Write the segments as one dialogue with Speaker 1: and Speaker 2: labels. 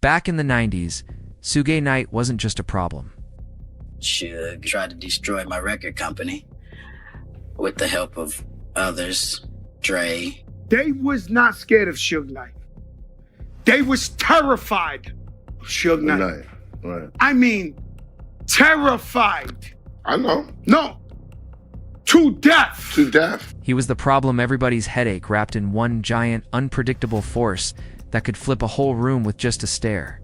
Speaker 1: Back in the 90s, Suge Knight wasn't just a problem.
Speaker 2: Suge tried to destroy my record company with the help of others, Dre.
Speaker 3: They was not scared of Suge Knight. They was terrified of Suge Knight.
Speaker 4: Right.
Speaker 3: I mean, terrified.
Speaker 4: I know.
Speaker 3: No. To death.
Speaker 4: To death.
Speaker 1: He was the problem, everybody's headache wrapped in one giant, unpredictable force that could flip a whole room with just a stare.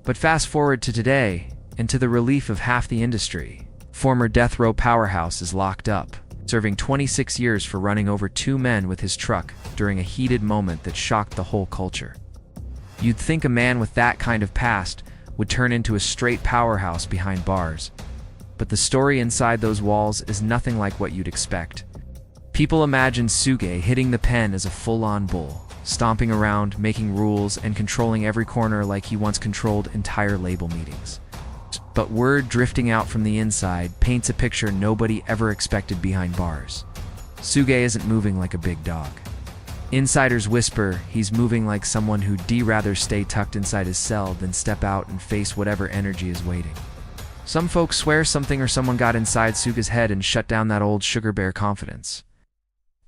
Speaker 1: But fast forward to today, and to the relief of half the industry, former death row powerhouse is locked up, serving 26 years for running over 2 men with his truck during a heated moment that shocked the whole culture. You'd think a man with that kind of past would turn into a straight powerhouse behind bars. But the story inside those walls is nothing like what you'd expect. People imagine Suge hitting the pen as a full-on bull, stomping around, making rules, and controlling every corner like he once controlled entire label meetings. But word drifting out from the inside paints a picture nobody ever expected behind bars. Suge isn't moving like a big dog. Insiders whisper he's moving like someone who'd rather stay tucked inside his cell than step out and face whatever energy is waiting. Some folks swear something or someone got inside Suge's head and shut down that old sugar bear confidence.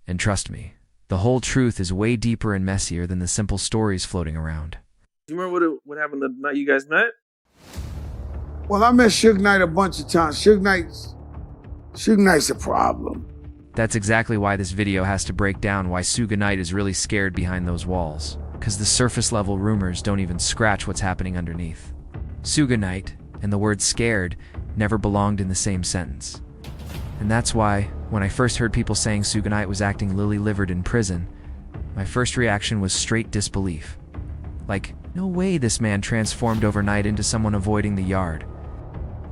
Speaker 1: And trust me, the whole truth is way deeper and messier than the simple stories floating around.
Speaker 5: Do you remember what happened the night you guys met?
Speaker 3: Well, I met Suge Knight a bunch of times. Suge Knight's a problem.
Speaker 1: That's exactly why this video has to break down why Suge Knight is really scared behind those walls. Because the surface level rumors don't even scratch what's happening underneath. Suge Knight and the word scared never belonged in the same sentence. And that's why, when I first heard people saying Suge Knight was acting lily-livered in prison, my first reaction was straight disbelief. Like, no way this man transformed overnight into someone avoiding the yard.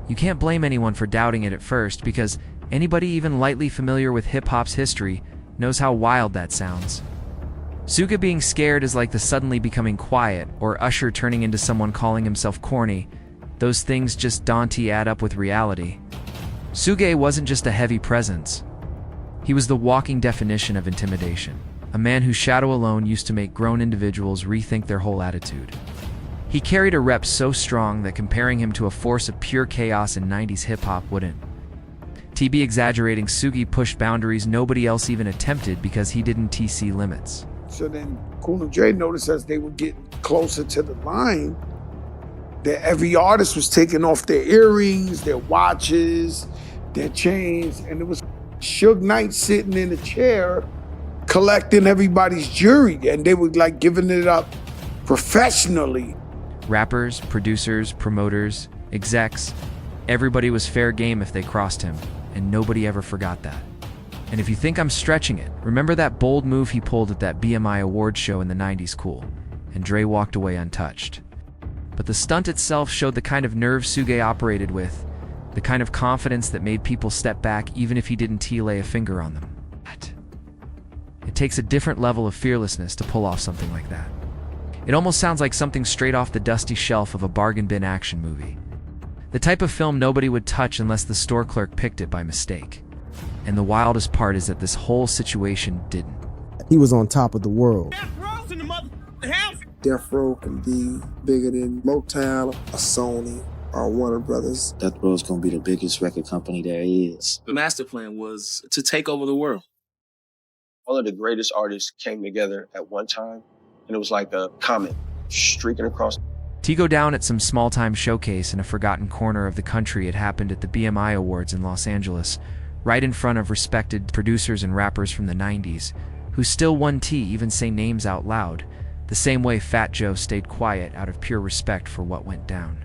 Speaker 1: You can't blame anyone for doubting it at first, because anybody even lightly familiar with hip-hop's history knows how wild that sounds. Suge being scared is like the suddenly becoming quiet, or Usher turning into someone calling himself corny. Those things just don't add up with reality. Suge wasn't just a heavy presence. He was the walking definition of intimidation. A man whose shadow alone used to make grown individuals rethink their whole attitude. He carried a rep so strong that comparing him to a force of pure chaos in 90s hip-hop wouldn't. To be exaggerating, Suge pushed boundaries nobody else even attempted because he didn't TC limits.
Speaker 3: So then Cool and Dre noticed as they were getting closer to the line, that every artist was taking off their earrings, their watches, their chains, and it was Suge Knight sitting in a chair collecting everybody's jewelry, and they were like giving it up professionally.
Speaker 1: Rappers, producers, promoters, execs, everybody was fair game if they crossed him, and nobody ever forgot that. And if you think I'm stretching it, remember that bold move he pulled at that BMI awards show in the 90s cool, and Dre walked away untouched. But the stunt itself showed the kind of nerve Suge operated with, the kind of confidence that made people step back even if he didn't lay a finger on them. It takes a different level of fearlessness to pull off something like that. It almost sounds like something straight off the dusty shelf of a bargain bin action movie. The type of film nobody would touch unless the store clerk picked it by mistake. And the wildest part is that this whole situation didn't.
Speaker 6: He was on top of the world.
Speaker 7: Death Row can be bigger than Motown, or Sony, or Warner Brothers.
Speaker 2: Death Row's gonna be the biggest record company there is.
Speaker 5: The master plan was to take over the world.
Speaker 8: All of the greatest artists came together at one time, and it was like a comet streaking across.
Speaker 1: To go down at some small-time showcase in a forgotten corner of the country, it happened at the BMI Awards in Los Angeles, right in front of respected producers and rappers from the 90s, who still wouldn't even say names out loud, the same way Fat Joe stayed quiet out of pure respect for what went down.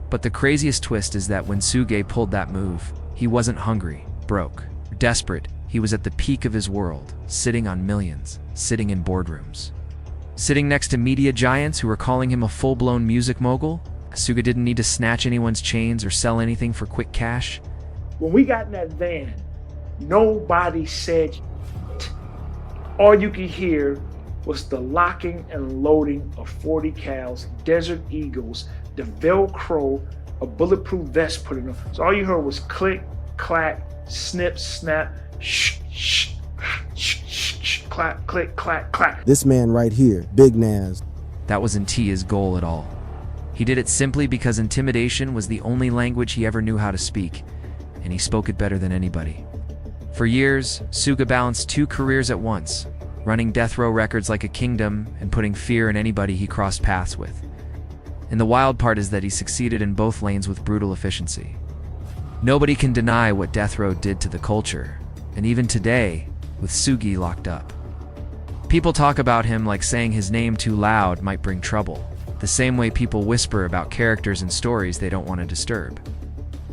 Speaker 1: But the craziest twist is that when Suge pulled that move, he wasn't hungry, broke, desperate. He was at the peak of his world, sitting on millions, sitting in boardrooms. Sitting next to media giants who were calling him a full-blown music mogul. Suge didn't need to snatch anyone's chains or sell anything for quick cash.
Speaker 3: When we got in that van, nobody said shit. All you could hear was the locking and loading of 40 cals, Desert Eagles, the Velcro, a bulletproof vest put in them. So all you heard was click, clack, snip, snap, shh, shh, shh, shh, shh, clack, click, clack, clack.
Speaker 6: This man right here, Big Nas.
Speaker 1: That wasn't Tia's goal at all. He did it simply because intimidation was the only language he ever knew how to speak, and he spoke it better than anybody. For years, Suge balanced two careers at once, running death row records like a kingdom and putting fear in anybody he crossed paths with. And the wild part is that he succeeded in both lanes with brutal efficiency. Nobody can deny what death row did to the culture, and even today, with Suge locked up. People talk about him like saying his name too loud might bring trouble, the same way people whisper about characters and stories they don't want to disturb.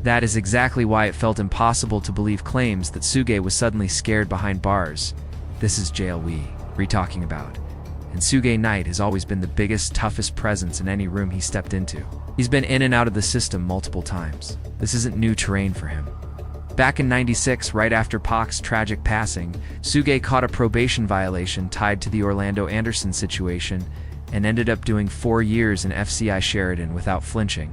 Speaker 1: That is exactly why it felt impossible to believe claims that Suge was suddenly scared behind bars. This is jail we're talking about. And Suge Knight has always been the biggest, toughest presence in any room he stepped into. He's been in and out of the system multiple times. This isn't new terrain for him. Back in '96, right after Pac's tragic passing, Suge caught a probation violation tied to the Orlando Anderson situation and ended up doing 4 years in FCI Sheridan without flinching.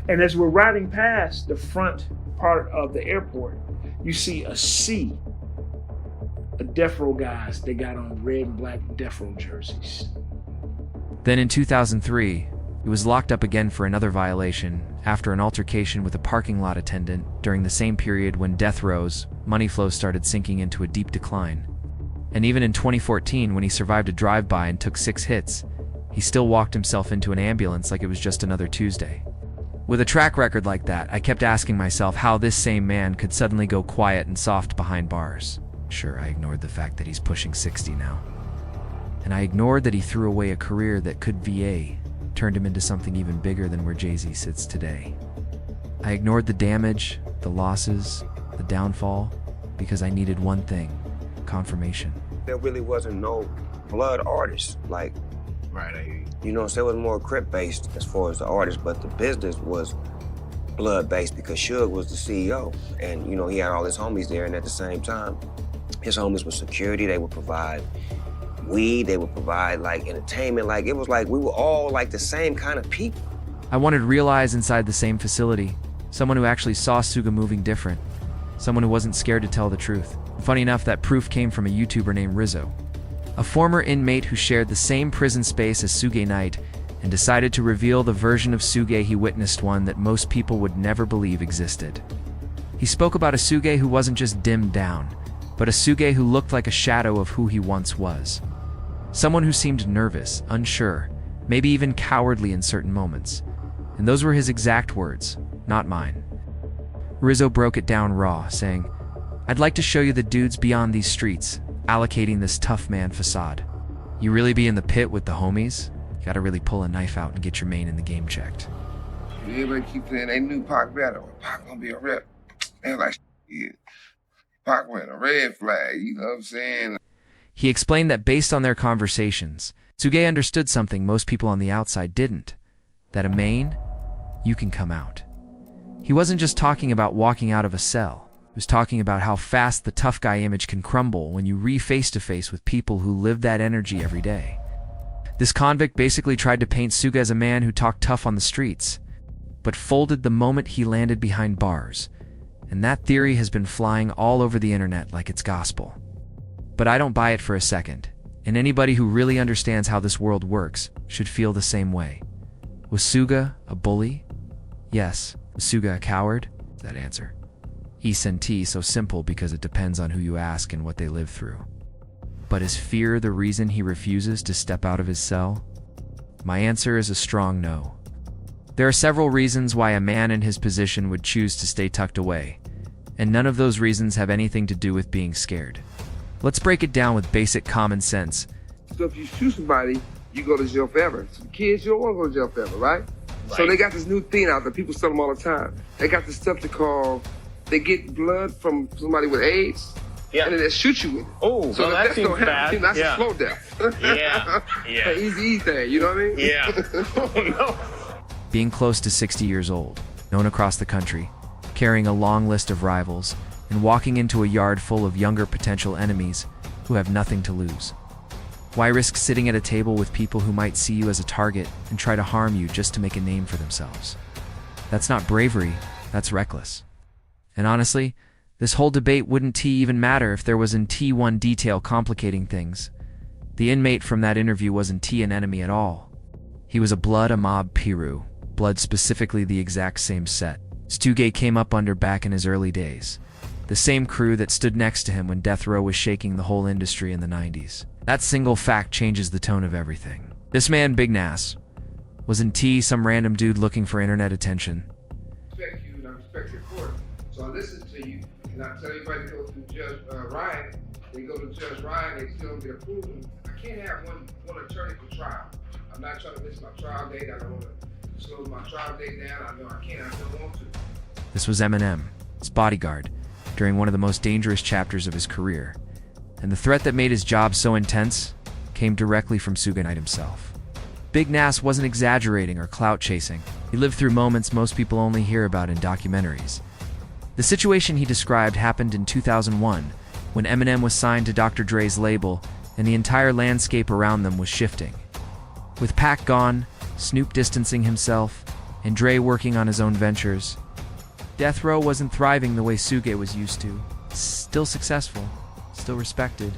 Speaker 3: And as we're riding past the front part of the airport, you see a sea of death row guys. They got on red and black death row jerseys.
Speaker 1: Then in 2003, he was locked up again for another violation after an altercation with a parking lot attendant during the same period when death row's money flow started sinking into a deep decline. And even in 2014, when he survived a drive-by and took 6 hits, he still walked himself into an ambulance like it was just another Tuesday. With a track record like that, I kept asking myself how this same man could suddenly go quiet and soft behind bars. Sure, I ignored the fact that he's pushing 60 now. And I ignored that he threw away a career that could VA, turned him into something even bigger than where Jay-Z sits today. I ignored the damage, the losses, the downfall, because I needed one thing: confirmation.
Speaker 4: There really wasn't no blood artists, like, you know, so it was more Crip-based as far as the artist, but the business was blood-based because Suge was the CEO. And, you know, he had all his homies there, and at the same time, his homies were security. They would provide weed, they would provide, like, entertainment. Like, it was like we were all, like, the same kind of people.
Speaker 1: I wanted real eyes inside the same facility, someone who actually saw Suge moving different, someone who wasn't scared to tell the truth. Funny enough, that proof came from a YouTuber named Rizzo, a former inmate who shared the same prison space as Suge Knight and decided to reveal the version of Suge he witnessed, one that most people would never believe existed. He spoke about a Suge who wasn't just dimmed down, but a Suge who looked like a shadow of who he once was. Someone who seemed nervous, unsure, maybe even cowardly in certain moments. And those were his exact words, not mine. Rizzo broke it down raw, saying, "I'd like to show you the dudes beyond these streets, allocating this tough man facade. You really be in the pit with the homies? You gotta really pull a knife out and get your main in the game checked."
Speaker 9: Everybody keep saying they knew Pac better. Pac gonna be a rep. They're like, yeah. Pac wearing a red flag, you know what I'm saying?
Speaker 1: He explained that based on their conversations, Suge understood something most people on the outside didn't, that a main, you can come out. He wasn't just talking about walking out of a cell. He was talking about how fast the tough guy image can crumble when you face-to-face with people who live that energy every day. This convict basically tried to paint Suge as a man who talked tough on the streets, but folded the moment he landed behind bars. And that theory has been flying all over the internet like it's gospel. But I don't buy it for a second, and anybody who really understands how this world works should feel the same way. Was Suge a bully? Yes. Was Suge a coward? That answer. E-T, so simple because it depends on who you ask and what they live through. But is fear the reason he refuses to step out of his cell? My answer is a strong no. There are several reasons why a man in his position would choose to stay tucked away, and none of those reasons have anything to do with being scared. Let's break it down with basic common sense.
Speaker 9: So if you shoot somebody, you go to jail forever. So kids, you don't want to go to jail forever, right? So they got this new thing out there. People sell them all the time. They got this stuff they call, they get blood from somebody with AIDS, and then they shoot you with it.
Speaker 8: Oh,
Speaker 9: so
Speaker 8: that seems bad.
Speaker 9: That's a slow death.
Speaker 8: Yeah.
Speaker 9: An easy thing, you know what I mean?
Speaker 8: Yeah. Oh, no.
Speaker 1: Being close to 60 years old, known across the country, carrying a long list of rivals, and walking into a yard full of younger potential enemies who have nothing to lose. Why risk sitting at a table with people who might see you as a target and try to harm you just to make a name for themselves? That's not bravery, that's reckless. And honestly, this whole debate wouldn't even matter if there wasn't one detail complicating things. The inmate from that interview wasn't an enemy at all. He was a mob Piru, blood specifically the exact same set Suge came up under back in his early days. The same crew that stood next to him when death row was shaking the whole industry in the 90s. That single fact changes the tone of everything. This man, Big Nas, wasn't some random dude looking for internet attention.
Speaker 9: I respect you and I respect your court. So I listen to you and I tell everybody to go through Judge Ryan. They go to Judge Ryan, they still don't get approved. I can't have one attorney for trial. I'm not trying to miss my trial date. I don't want to slow my trial date down. I know I can't. I don't want to.
Speaker 1: This was Eminem, his bodyguard, during one of the most dangerous chapters of his career. And the threat that made his job so intense came directly from Suge Knight himself. Big Nas wasn't exaggerating or clout chasing. He lived through moments most people only hear about in documentaries. The situation he described happened in 2001, when Eminem was signed to Dr. Dre's label and the entire landscape around them was shifting. With Pac gone, Snoop distancing himself, and Dre working on his own ventures, death row wasn't thriving the way Suge was used to. Still successful, still respected,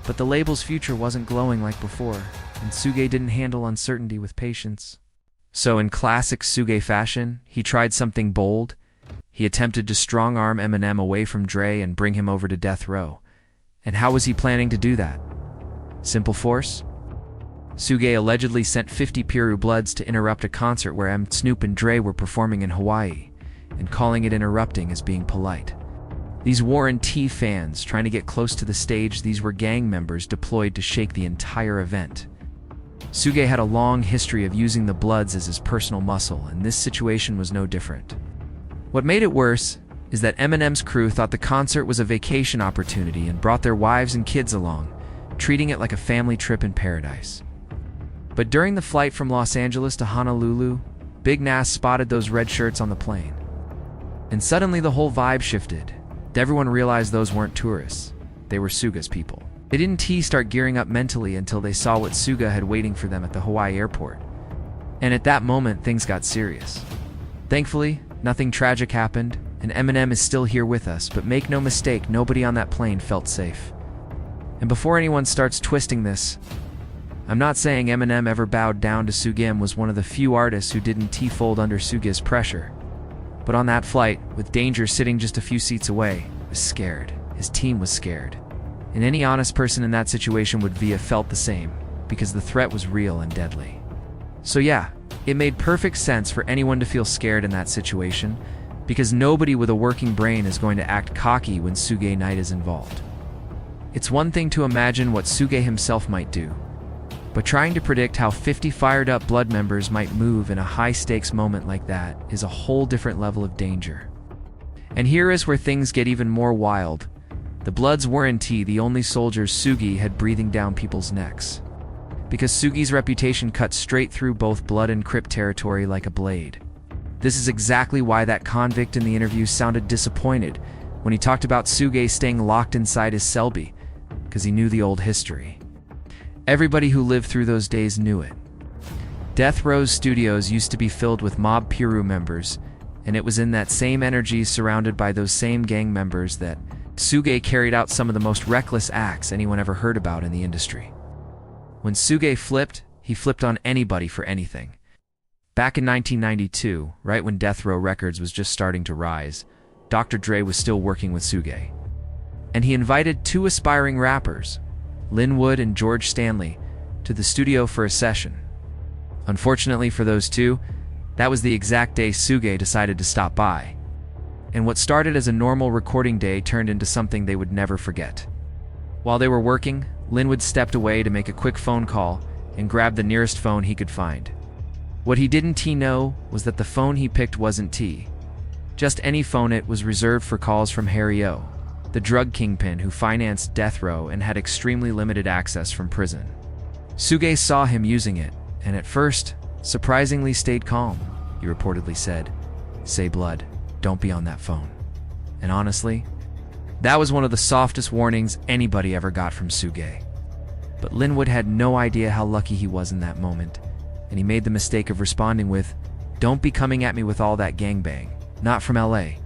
Speaker 1: but the label's future wasn't glowing like before, and Suge didn't handle uncertainty with patience. So in classic Suge fashion, he tried something bold. He attempted to strong-arm Eminem away from Dre and bring him over to death row. And how was he planning to do that? Simple force? Suge allegedly sent 50 Piru Bloods to interrupt a concert where Snoop and Dre were performing in Hawaii, and calling it interrupting as being polite. These Warren T fans trying to get close to the stage, these were gang members deployed to shake the entire event. Suge had a long history of using the Bloods as his personal muscle, and this situation was no different. What made it worse is that Eminem's crew thought the concert was a vacation opportunity and brought their wives and kids along, treating it like a family trip in paradise. But during the flight from Los Angeles to Honolulu, Big Nas spotted those red shirts on the plane. And suddenly the whole vibe shifted. Everyone realized those weren't tourists. They were Suge's people. They didn't start gearing up mentally until they saw what Suge had waiting for them at the Hawaii airport. And at that moment, things got serious. Thankfully, nothing tragic happened, and Eminem is still here with us, but make no mistake, nobody on that plane felt safe. And before anyone starts twisting this, I'm not saying Eminem ever bowed down to Suge and was one of the few artists who didn't fold under Suge's pressure. But on that flight, with danger sitting just a few seats away, was scared. His team was scared. And any honest person in that situation would have felt the same, because the threat was real and deadly. So yeah, it made perfect sense for anyone to feel scared in that situation, because nobody with a working brain is going to act cocky when Suge Knight is involved. It's one thing to imagine what Suge himself might do, but trying to predict how 50 fired-up Blood members might move in a high-stakes moment like that is a whole different level of danger. And here is where things get even more wild. The Bloods weren't the only soldiers Suge had breathing down people's necks, because Suge's reputation cut straight through both Blood and Crip territory like a blade. This is exactly why that convict in the interview sounded disappointed when he talked about Suge staying locked inside his cellbie, because he knew the old history. Everybody who lived through those days knew it. Death Row's studios used to be filled with mob Piru members, and it was in that same energy surrounded by those same gang members that Suge carried out some of the most reckless acts anyone ever heard about in the industry. When Suge flipped, he flipped on anybody for anything. Back in 1992, right when Death Row Records was just starting to rise, Dr. Dre was still working with Suge. And he invited two aspiring rappers, Linwood and George Stanley, to the studio for a session. Unfortunately for those two, that was the exact day Suge decided to stop by. And what started as a normal recording day turned into something they would never forget. While they were working, Linwood stepped away to make a quick phone call and grabbed the nearest phone he could find. What he didn't know was that the phone he picked wasn't just any phone. It was reserved for calls from Harry O, the drug kingpin who financed Death Row and had extremely limited access from prison. Suge saw him using it, and at first, surprisingly stayed calm. He reportedly said, "Say Blood, don't be on that phone." And honestly, that was one of the softest warnings anybody ever got from Suge. But Linwood had no idea how lucky he was in that moment, and he made the mistake of responding with, "Don't be coming at me with all that gangbang, not from LA."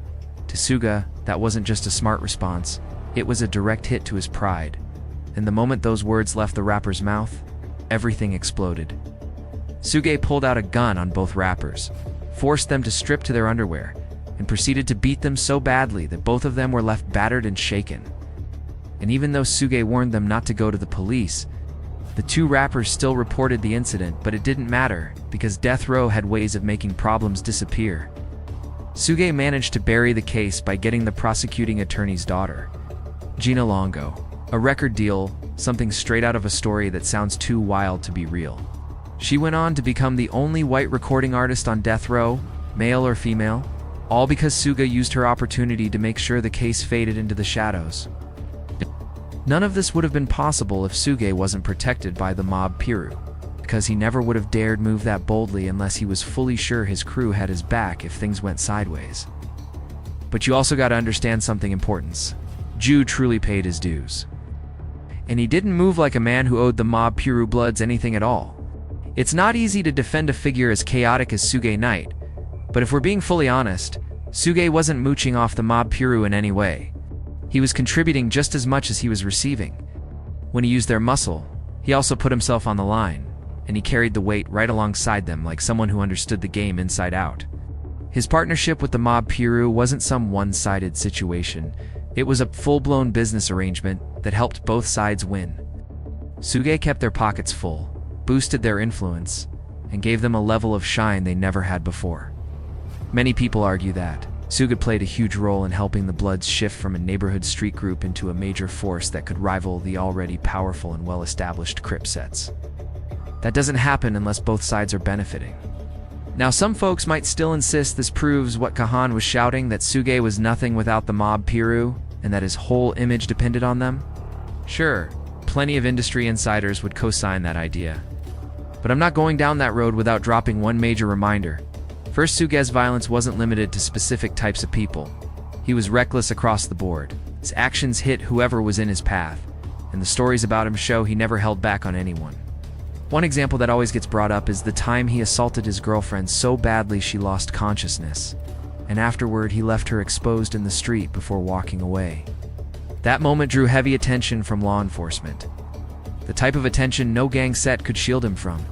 Speaker 1: To Suge, that wasn't just a smart response, it was a direct hit to his pride. And the moment those words left the rapper's mouth, everything exploded. Suge pulled out a gun on both rappers, forced them to strip to their underwear, and proceeded to beat them so badly that both of them were left battered and shaken. And even though Suge warned them not to go to the police, the two rappers still reported the incident, but it didn't matter because Death Row had ways of making problems disappear. Suge managed to bury the case by getting the prosecuting attorney's daughter, Gina Longo, a record deal, something straight out of a story that sounds too wild to be real. She went on to become the only white recording artist on Death Row, male or female, all because Suge used her opportunity to make sure the case faded into the shadows. None of this would have been possible if Suge wasn't protected by the mob Piru, because he never would have dared move that boldly unless he was fully sure his crew had his back if things went sideways. But you also gotta understand something important. Ju truly paid his dues. And he didn't move like a man who owed the mob Piru Bloods anything at all. It's not easy to defend a figure as chaotic as Suge Knight, but if we're being fully honest, Suge wasn't mooching off the mob Piru in any way. He was contributing just as much as he was receiving. When he used their muscle, he also put himself on the line, and he carried the weight right alongside them like someone who understood the game inside out. His partnership with the mob Piru wasn't some one-sided situation. It was a full-blown business arrangement that helped both sides win. Suge kept their pockets full, boosted their influence, and gave them a level of shine they never had before. Many people argue that Suge played a huge role in helping the Bloods shift from a neighborhood street group into a major force that could rival the already powerful and well-established Crip sets. That doesn't happen unless both sides are benefiting. Now, some folks might still insist this proves what Kahan was shouting, that Suge was nothing without the mob Piru, and that his whole image depended on them. Sure, plenty of industry insiders would co-sign that idea. But I'm not going down that road without dropping one major reminder. First, Suge's violence wasn't limited to specific types of people. He was reckless across the board. His actions hit whoever was in his path, and the stories about him show he never held back on anyone. One example that always gets brought up is the time he assaulted his girlfriend so badly she lost consciousness, and afterward he left her exposed in the street before walking away. That moment drew heavy attention from law enforcement, the type of attention no gang set could shield him from.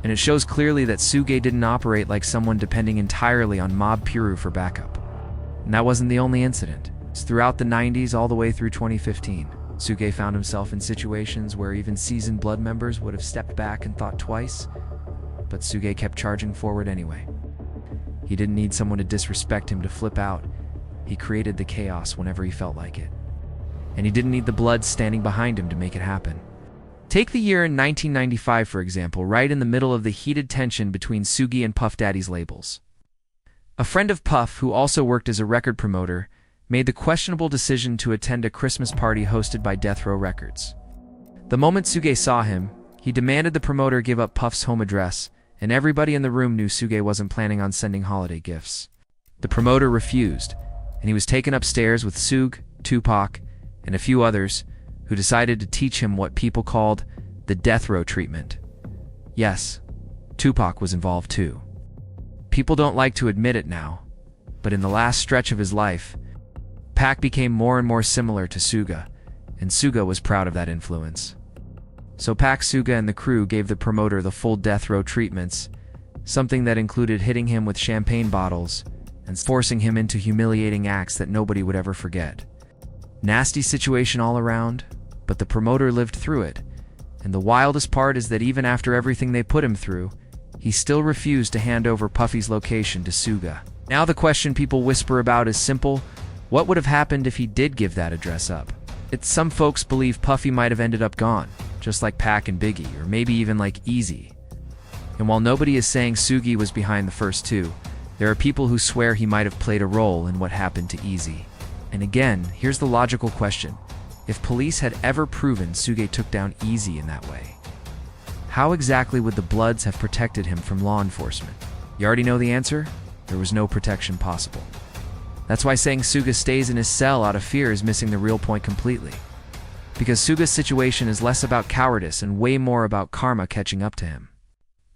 Speaker 1: And it shows clearly that Suge didn't operate like someone depending entirely on mob Piru for backup. And that wasn't the only incident. Throughout the 90s all the way through 2015, Suge found himself in situations where even seasoned Blood members would have stepped back and thought twice, but Suge kept charging forward anyway. He didn't need someone to disrespect him to flip out. He created the chaos whenever he felt like it. And he didn't need the Bloods standing behind him to make it happen. Take the year in 1995, for example, right in the middle of the heated tension between Suge and Puff Daddy's labels. A friend of Puff, who also worked as a record promoter, made the questionable decision to attend a Christmas party hosted by Death Row Records. The moment Suge saw him, he demanded the promoter give up Puff's home address, and everybody in the room knew Suge wasn't planning on sending holiday gifts. The promoter refused, and he was taken upstairs with Suge, Tupac, and a few others, who decided to teach him what people called the Death Row treatment. Yes, Tupac was involved too. People don't like to admit it now, but in the last stretch of his life, Pac became more and more similar to Suge, and Suge was proud of that influence. So Pac, Suge, and the crew gave the promoter the full Death Row treatments, something that included hitting him with champagne bottles and forcing him into humiliating acts that nobody would ever forget. Nasty situation all around, but the promoter lived through it, and the wildest part is that even after everything they put him through, he still refused to hand over Puffy's location to Suge. Now the question people whisper about is simple: what would have happened if he did give that address up? Some folks believe Puffy might have ended up gone, just like Pac and Biggie, or maybe even like Eazy. And while nobody is saying Suge was behind the first two, there are people who swear he might have played a role in what happened to Eazy. And again, here's the logical question. If police had ever proven Suge took down Eazy in that way, how exactly would the Bloods have protected him from law enforcement? You already know the answer? There was no protection possible. That's why saying Suge stays in his cell out of fear is missing the real point completely. Because Suge's situation is less about cowardice and way more about karma catching up to him.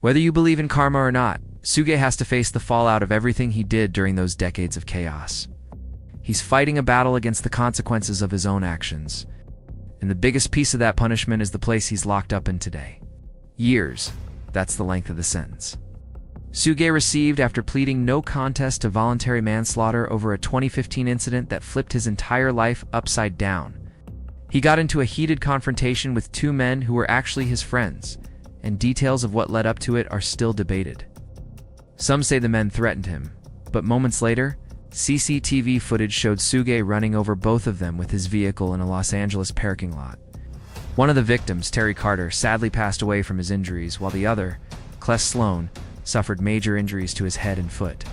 Speaker 1: Whether you believe in karma or not, Suge has to face the fallout of everything he did during those decades of chaos. He's fighting a battle against the consequences of his own actions. And the biggest piece of that punishment is the place he's locked up in today. Years, That's the length of the sentence Suge received after pleading no contest to voluntary manslaughter over a 2015 incident that flipped his entire life upside down. He got into a heated confrontation with two men who were actually his friends, and details of what led up to it are still debated. Some say the men threatened him, but moments later, CCTV footage showed Suge running over both of them with his vehicle in a Los Angeles parking lot. One of the victims, Terry Carter, sadly passed away from his injuries, while the other, Cless Sloan, suffered major injuries to his head and foot.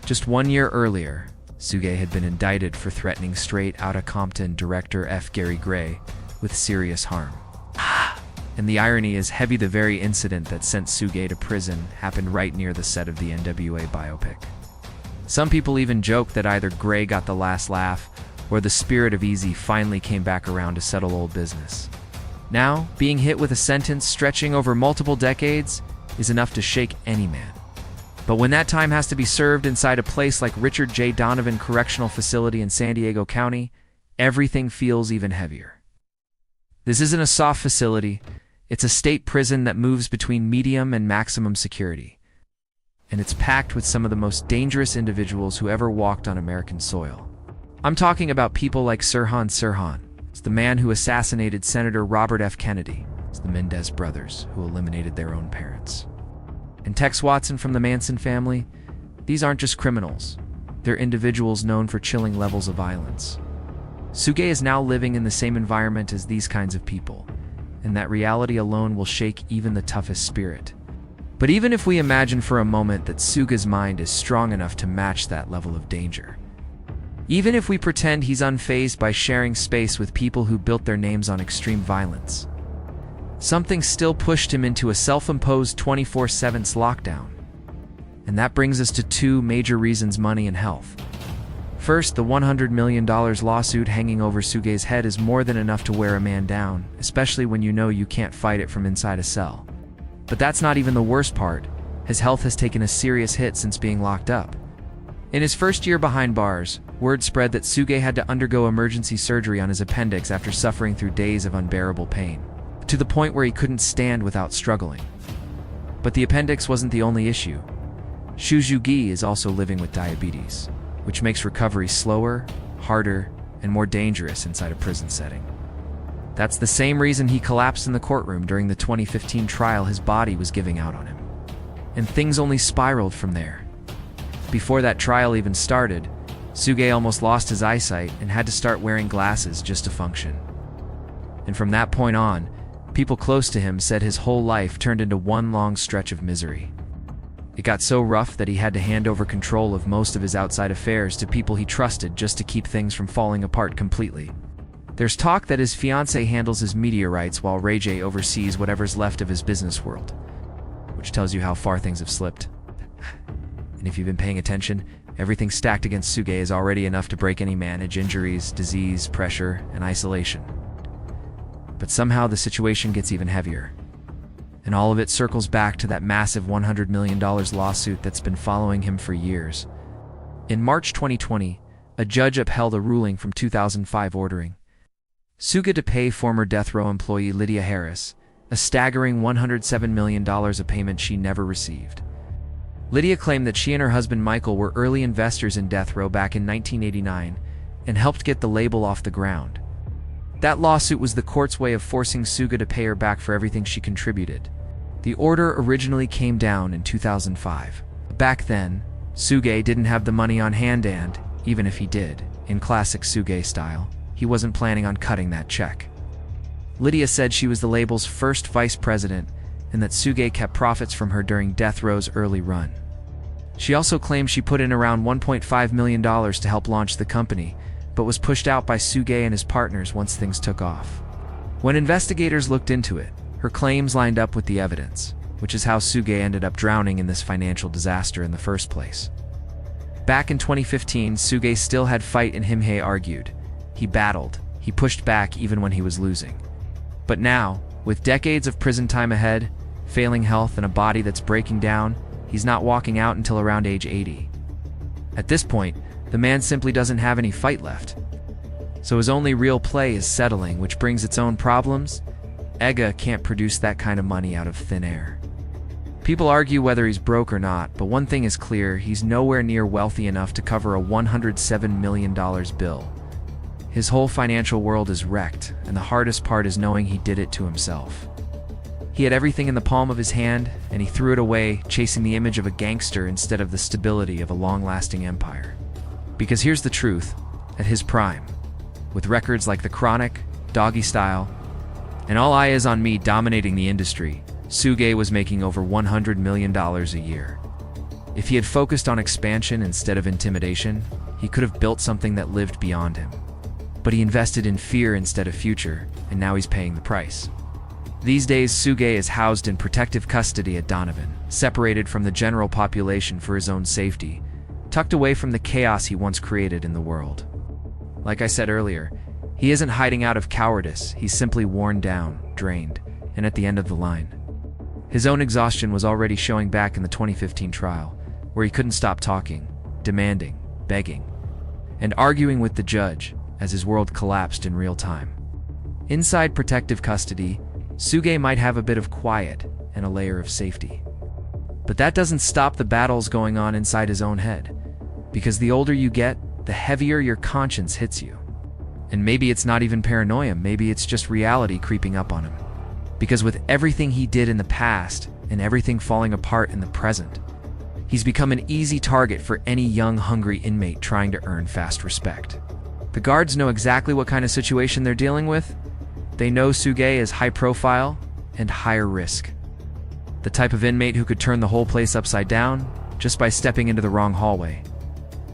Speaker 1: Just 1 year earlier, Suge had been indicted for threatening Straight Outta Compton director F. Gary Gray with serious harm. And the irony is heavy. The very incident that sent Suge to prison happened right near the set of the NWA biopic. Some people even joke that either Gray got the last laugh or the spirit of Easy finally came back around to settle old business. Now, being hit with a sentence stretching over multiple decades is enough to shake any man. But when that time has to be served inside a place like Richard J. Donovan Correctional Facility in San Diego County, everything feels even heavier. This isn't a soft facility. It's a state prison that moves between medium and maximum security. And it's packed with some of the most dangerous individuals who ever walked on American soil. I'm talking about people like Sirhan Sirhan. It's the man who assassinated Senator Robert F. Kennedy. It's the Mendez brothers who eliminated their own parents. And Tex Watson from the Manson family. These aren't just criminals. They're individuals known for chilling levels of violence. Suge is now living in the same environment as these kinds of people, and that reality alone will shake even the toughest spirit. But even if we imagine for a moment that Suge's mind is strong enough to match that level of danger, even if we pretend he's unfazed by sharing space with people who built their names on extreme violence, something still pushed him into a self-imposed 24/7 lockdown. And that brings us to two major reasons: money and health. First, the $100 million lawsuit hanging over Suge's head is more than enough to wear a man down, especially when you know you can't fight it from inside a cell. But that's not even the worst part. His health has taken a serious hit since being locked up. In his first year behind bars, word spread that Suge had to undergo emergency surgery on his appendix after suffering through days of unbearable pain, to the point where he couldn't stand without struggling. But the appendix wasn't the only issue. Suge is also living with diabetes, which makes recovery slower, harder, and more dangerous inside a prison setting. That's the same reason he collapsed in the courtroom during the 2015 trial. His body was giving out on him. And things only spiraled from there. Before that trial even started, Suge almost lost his eyesight and had to start wearing glasses just to function. And from that point on, people close to him said his whole life turned into one long stretch of misery. It got so rough that he had to hand over control of most of his outside affairs to people he trusted just to keep things from falling apart completely. There's talk that his fiancée handles his media rights while Ray J oversees whatever's left of his business world, which tells you how far things have slipped. And if you've been paying attention, everything stacked against Suge is already enough to break any manage: injuries, disease, pressure, and isolation. But somehow the situation gets even heavier. And all of it circles back to that massive $100 million lawsuit that's been following him for years. In March 2020, a judge upheld a ruling from 2005 ordering Suge to pay former death row employee Lydia Harris a staggering $107 million, a payment she never received. Lydia claimed that she and her husband Michael were early investors in death row back in 1989 and helped get the label off the ground. That lawsuit was the court's way of forcing Suge to pay her back for everything she contributed. The order originally came down in 2005. Back then, Suge didn't have the money on hand, and, even if he did, in classic Suge style, he wasn't planning on cutting that check. Lydia said she was the label's first vice president and that Suge kept profits from her during death row's early run. She also claimed she put in around $1.5 million to help launch the company, but was pushed out by Suge and his partners once things took off. When investigators looked into it, her claims lined up with the evidence, which is how Suge ended up drowning in this financial disaster in the first place. Back in 2015, Suge still had fight in him. He argued. He battled. He pushed back even when he was losing. But now, with decades of prison time ahead, failing health, and a body that's breaking down, he's not walking out until around age 80. At this point, the man simply doesn't have any fight left. So his only real play is settling, which brings its own problems. EGA can't produce that kind of money out of thin air. People argue whether he's broke or not, but one thing is clear, he's nowhere near wealthy enough to cover a $107 million bill. His whole financial world is wrecked, and the hardest part is knowing he did it to himself. He had everything in the palm of his hand, and he threw it away, chasing the image of a gangster instead of the stability of a long-lasting empire. Because here's the truth, at his prime, with records like The Chronic, Doggy Style, and All Eyes on Me dominating the industry, Suge was making over $100 million a year. If he had focused on expansion instead of intimidation, he could have built something that lived beyond him. But he invested in fear instead of future, and now he's paying the price. These days, Suge is housed in protective custody at Donovan, separated from the general population for his own safety, tucked away from the chaos he once created in the world. Like I said earlier, he isn't hiding out of cowardice, he's simply worn down, drained, and at the end of the line. His own exhaustion was already showing back in the 2015 trial, where he couldn't stop talking, demanding, begging, and arguing with the judge as his world collapsed in real time. Inside protective custody, Suge might have a bit of quiet and a layer of safety. But that doesn't stop the battles going on inside his own head, because the older you get, the heavier your conscience hits you. And maybe it's not even paranoia, maybe it's just reality creeping up on him. Because with everything he did in the past and everything falling apart in the present, he's become an easy target for any young, hungry inmate trying to earn fast respect. The guards know exactly what kind of situation they're dealing with. They know Suge is high profile and higher risk. The type of inmate who could turn the whole place upside down just by stepping into the wrong hallway.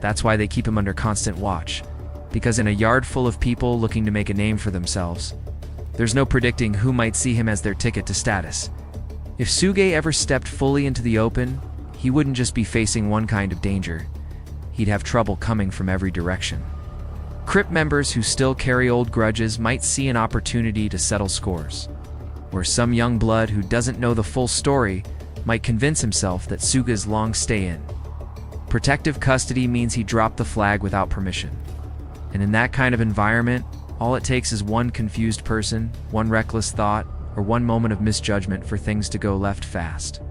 Speaker 1: That's why they keep him under constant watch, because in a yard full of people looking to make a name for themselves, there's no predicting who might see him as their ticket to status. If Suge ever stepped fully into the open, he wouldn't just be facing one kind of danger. He'd have trouble coming from every direction. Crip members who still carry old grudges might see an opportunity to settle scores, where some young blood who doesn't know the full story might convince himself that Suge's long stay in protective custody means he dropped the flag without permission. And in that kind of environment, all it takes is one confused person, one reckless thought, or one moment of misjudgment for things to go left fast.